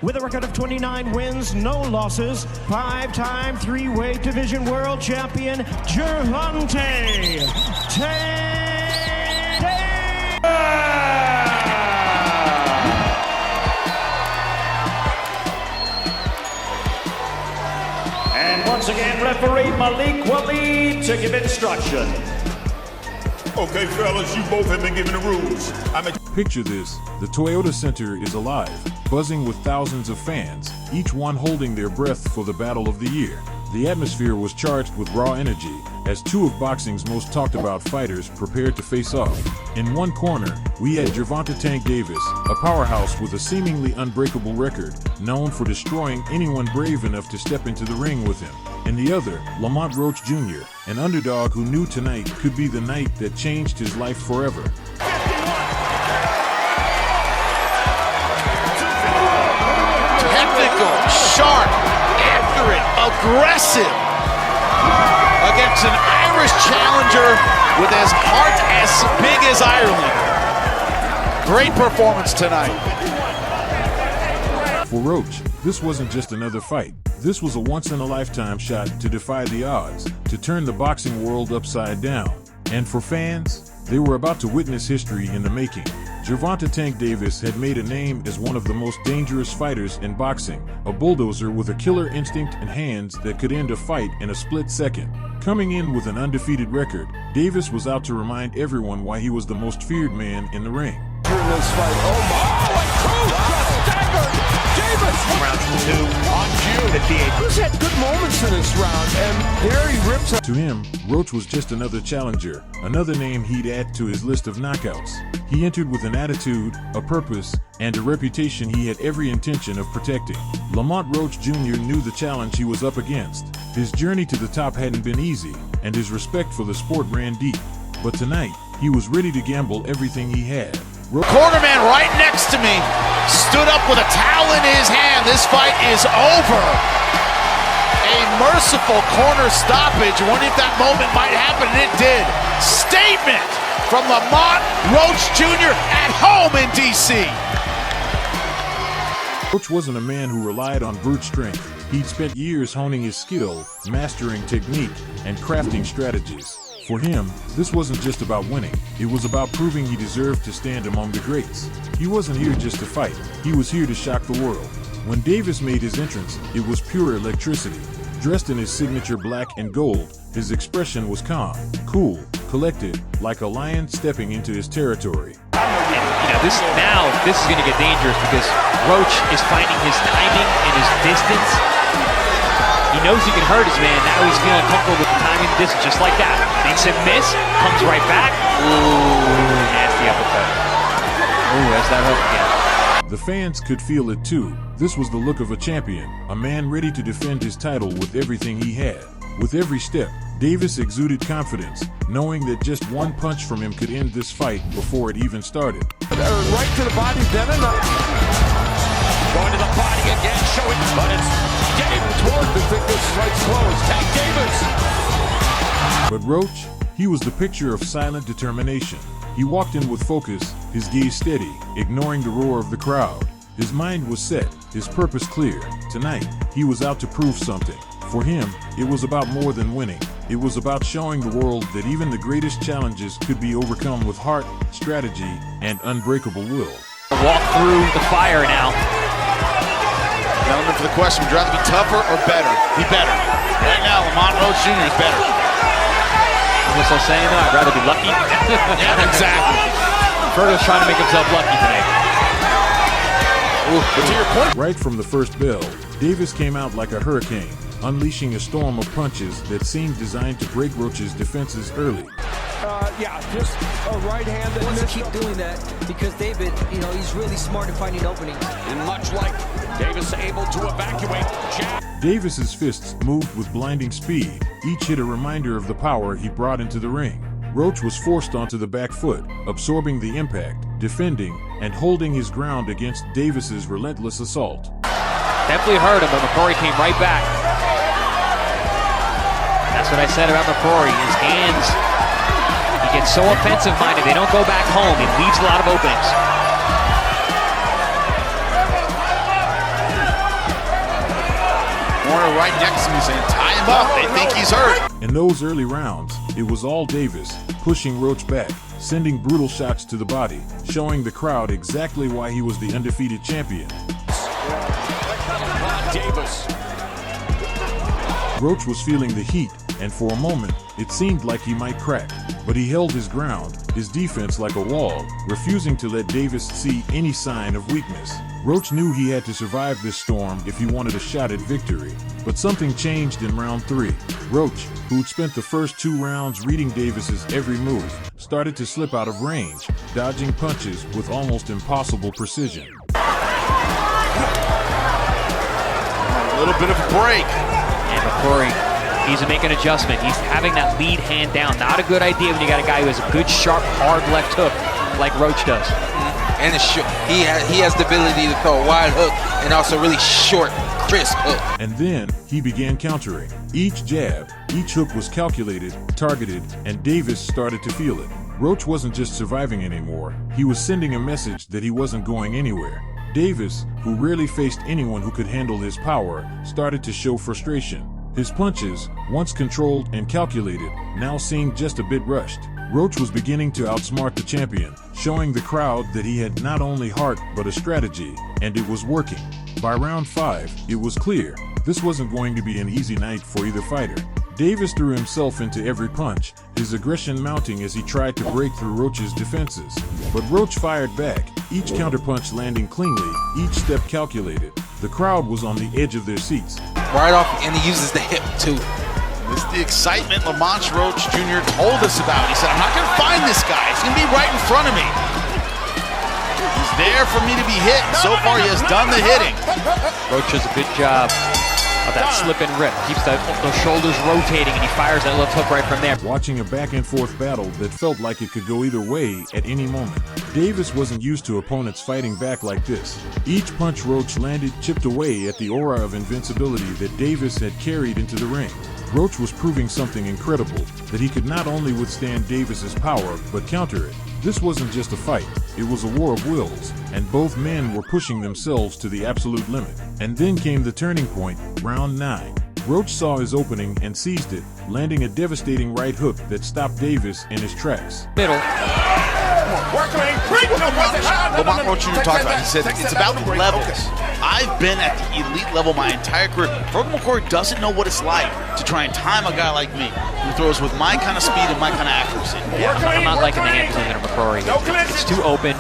with a record of 29 wins, no losses, 5-time three-weight division world champion, Gervonta. And once again, referee Malik Waleed to give instruction. Okay, fellas, you both have been given the rules. Picture this, the Toyota Center is alive, buzzing with thousands of fans, each one holding their breath for the battle of the year. The atmosphere was charged with raw energy, as two of boxing's most talked about fighters prepared to face off. In one corner, we had Gervonta "Tank" Davis, a powerhouse with a seemingly unbreakable record, known for destroying anyone brave enough to step into the ring with him. In the other, Lamont Roach Jr., an underdog who knew tonight could be the night that changed his life forever. Technical, sharp, accurate, aggressive against an Irish challenger with his heart as big as Ireland. Great performance tonight. For Roach, this wasn't just another fight. This was a once-in-a-lifetime shot to defy the odds, to turn the boxing world upside down. And for fans, they were about to witness history in the making. Gervonta "Tank" Davis had made a name as one of the most dangerous fighters in boxing, a bulldozer with a killer instinct and hands that could end a fight in a split second. Coming in with an undefeated record, Davis was out to remind everyone why he was the most feared man in the ring. This fight. Oh my! Staggered! Davis! Round 2 on cue. He's had good moments in this round, and there he rips up. To him, Roach was just another challenger, another name he'd add to his list of knockouts. He entered with an attitude, a purpose, and a reputation he had every intention of protecting. Lamont Roach Jr. knew the challenge he was up against. His journey to the top hadn't been easy, and his respect for the sport ran deep. But tonight, he was ready to gamble everything he had. Cornerman right next to me stood up with a towel in his hand. This fight is over. A merciful corner stoppage. Wondering if that moment might happen, and it did. Statement from Lamont Roach Jr. at home in D.C. Roach wasn't a man who relied on brute strength. He'd spent years honing his skill, mastering technique, and crafting strategies. For him, this wasn't just about winning. It was about proving he deserved to stand among the greats. He wasn't here just to fight. He was here to shock the world. When Davis made his entrance, it was pure electricity. Dressed in his signature black and gold, his expression was calm, cool, collected, like a lion stepping into his territory. And, this is going to get dangerous because Roach is finding his timing and his distance. He knows he can hurt his man. Now he's feeling comfortable with the timing and distance, just like that. Thinks it miss, comes right back. Ooh, nasty uppercut. Ooh, that's that hook again. The fans could feel it too. This was the look of a champion, a man ready to defend his title with everything he had. With every step, Davis exuded confidence, knowing that just one punch from him could end this fight before it even started. Right to the body, Devin. Going to the body again, showing, but it's getting Toward the thickness, strikes close. Tank Davis. But Roach, he was the picture of silent determination. He walked in with focus, his gaze steady, ignoring the roar of the crowd. His mind was set, his purpose clear. Tonight, he was out to prove something. For him, it was about more than winning. It was about showing the world that even the greatest challenges could be overcome with heart, strategy, and unbreakable will. Walk through the fire now. Gentlemen, for the question, would you rather be tougher or better? Be better. Right now, Lamont Roach Jr. is better. What's I saying though? I'd rather be lucky. Yeah, exactly. Fergo's trying to make himself lucky tonight. Ooh, but to your point. Right from the first bell, Davis came out like a hurricane, unleashing a storm of punches that seemed designed to break Roach's defenses early. Yeah, just a right hand that wants to keep doing that because David, he's really smart in finding openings. And much like Davis able to evacuate. Davis's fists moved with blinding speed, each hit a reminder of the power he brought into the ring. Roach was forced onto the back foot, absorbing the impact, defending, and holding his ground against Davis's relentless assault. Definitely hurt him, but mccrory came right back. That's what I said about mccrory. His hands, he gets so offensive-minded, they don't go back home. He leaves a lot of openings. corner right next to me saying, tie him up. They think he's hurt. In those early rounds, it was all Davis, pushing Roach back, sending brutal shots to the body, showing the crowd exactly why he was the undefeated champion. Davis. Roach was feeling the heat, and for a moment, it seemed like he might crack. But he held his ground, his defense like a wall, refusing to let Davis see any sign of weakness. Roach knew he had to survive this storm if he wanted a shot at victory. But something changed in round 3. Roach, who'd spent the first 2 rounds reading Davis's every move, started to slip out of range, dodging punches with almost impossible precision. A little bit of a break. And McCrory needs to make an adjustment. He's having that lead hand down. Not a good idea when you got a guy who has a good, sharp, hard left hook like Roach does. And he has the ability to throw a wide hook and also really short, crisp hook. And then he began countering. Each jab, each hook was calculated, targeted, and Davis started to feel it. Roach wasn't just surviving anymore. He was sending a message that he wasn't going anywhere. Davis, who rarely faced anyone who could handle his power, started to show frustration. His punches, once controlled and calculated, now seemed just a bit rushed. Roach was beginning to outsmart the champion, showing the crowd that he had not only heart but a strategy, and it was working. By round 5, it was clear this wasn't going to be an easy night for either fighter. Davis threw himself into every punch, his aggression mounting as he tried to break through Roach's defenses. But Roach fired back, each counterpunch landing cleanly, each step calculated. The crowd was on the edge of their seats. Right off, and he uses the hip too. This is the excitement Lamont Roach Jr. told us about. He said, I'm not going to find this guy. He's going to be right in front of me. He's there for me to be hit. So far, he has done the hitting. Roach does a good job of that slip and rip. Keeps those shoulders rotating, and he fires that left hook right from there. Watching a back-and-forth battle that felt like it could go either way at any moment. Davis wasn't used to opponents fighting back like this. Each punch Roach landed chipped away at the aura of invincibility that Davis had carried into the ring. Roach was proving something incredible, that he could not only withstand Davis's power, but counter it. This wasn't just a fight, it was a war of wills, and both men were pushing themselves to the absolute limit. And then came the turning point, round 9. Roach saw his opening and seized it, landing a devastating right hook that stopped Davis in his tracks. Middle. Lamont Roach Jr. talked about it. He said it's about levels. I've been at the elite level my entire career. McCrory doesn't know what it's like to try and time a guy like me who throws with my kind of speed and my kind of accuracy. Yeah, I'm not liking the hand position of McCrory. It's too open.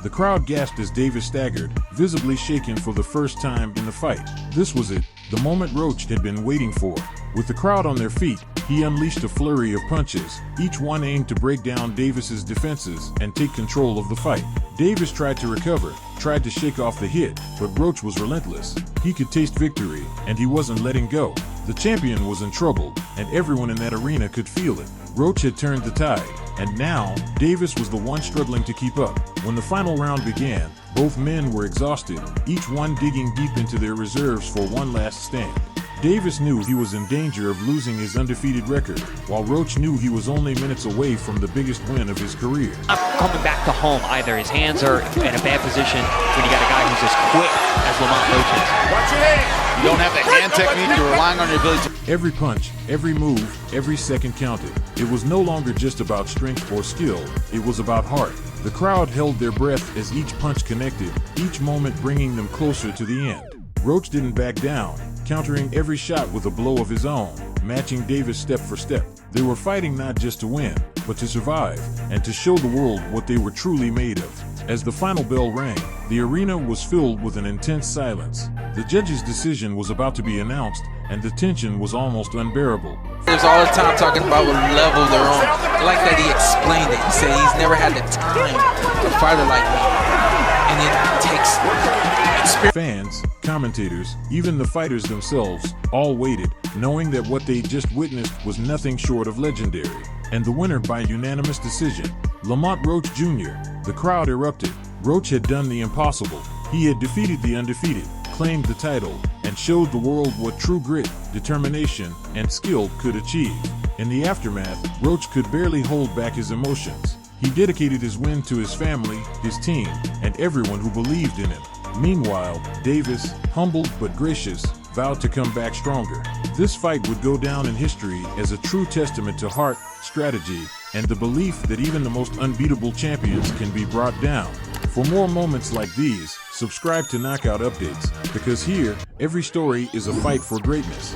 The crowd gasped as Davis staggered, visibly shaken for the first time in the fight. This was it, the moment Roach had been waiting for. With the crowd on their feet, he unleashed a flurry of punches, each one aimed to break down Davis's defenses and take control of the fight. Davis tried to recover, tried to shake off the hit, but Roach was relentless. He could taste victory, and he wasn't letting go. The champion was in trouble, and everyone in that arena could feel it. Roach had turned the tide, and now Davis was the one struggling to keep up. When the final round began, both men were exhausted, each one digging deep into their reserves for one last stand. Davis knew he was in danger of losing his undefeated record, while Roach knew he was only minutes away from the biggest win of his career. Not coming back to home either. His hands are in a bad position when you got a guy who's as quick as Lamont Roach is. You don't have the hand technique, you're relying on your ability to... Every punch, every move, every second counted. It was no longer just about strength or skill, it was about heart. The crowd held their breath as each punch connected, each moment bringing them closer to the end. Roach didn't back down, countering every shot with a blow of his own, matching Davis step for step. They were fighting not just to win, but to survive, and to show the world what they were truly made of. As the final bell rang, the arena was filled with an intense silence. The judge's decision was about to be announced, and the tension was almost unbearable. There's all the time talking about what level they're on. I like that he explained it. He said he's never had the time to fight like me, and it takes experience. Fans, commentators, even the fighters themselves, all waited, knowing that what they just witnessed was nothing short of legendary. And the winner by unanimous decision, Lamont Roach Jr. The crowd erupted. Roach had done the impossible. He had defeated the undefeated, claimed the title, and showed the world what true grit, determination, and skill could achieve. In the aftermath, Roach could barely hold back his emotions. He dedicated his win to his family, his team, and everyone who believed in him. Meanwhile, Davis, humbled but gracious, vowed to come back stronger. This fight would go down in history as a true testament to heart, strategy, and the belief that even the most unbeatable champions can be brought down. For more moments like these, subscribe to Knockout Updates, because here, every story is a fight for greatness.